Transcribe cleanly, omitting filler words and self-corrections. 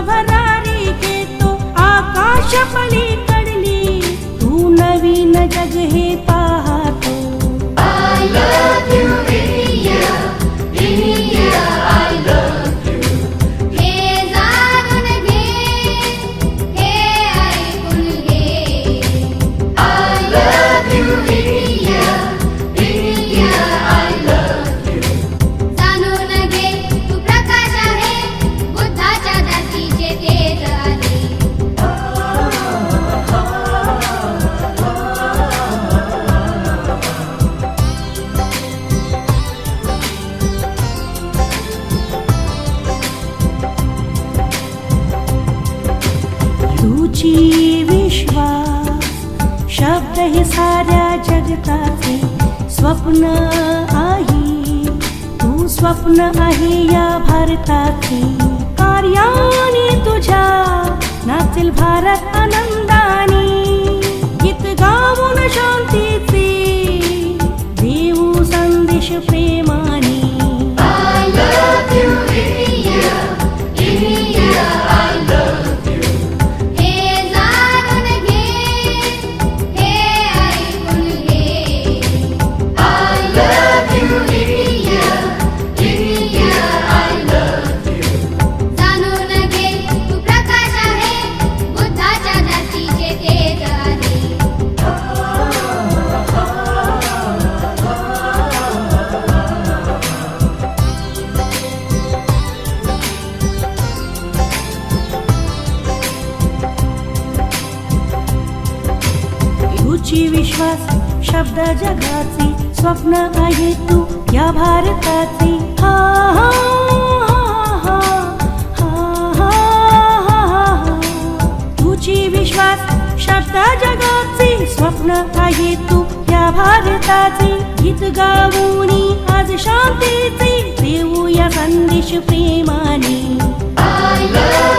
भरारी घेतो आकाश पलीकडली, तू नवीन जग हे पाहतो. I love you India, India I love you. हे जाणून घे, हे ऐकून घे. I love you India, India I love you. जाणून घे तू प्रकाश आहे, बुद्धाच्या धरतीचे तेज आले. तुझी विश्वास शब्द हे साऱ्या जगताचे स्वप्न आहे. तू स्वप्न आहे या भारताचे, कार्याने तुझ्या नाचेल भारत आनंदाने. गीत गाऊन शांतीचे देऊ संदेश प्रेमाने. I love you India, India I love you. हे जाणून घे, हे ऐकून घे. I love you India, India I love you. जाणून घे तू प्रकाश आहे, बुद्धाच्या धरतीचे तेज आले. तुझी विश्वास शब्द जगाचे स्वप्न आहे तू या भारताचे. हा हा हा हा हा हा. तुझी विश्वास शब्द जगाचे स्वप्न आहे तू या भारताचे. गीत गाऊनी आज शांतीचे देऊया संदेश प्रेमाने. I love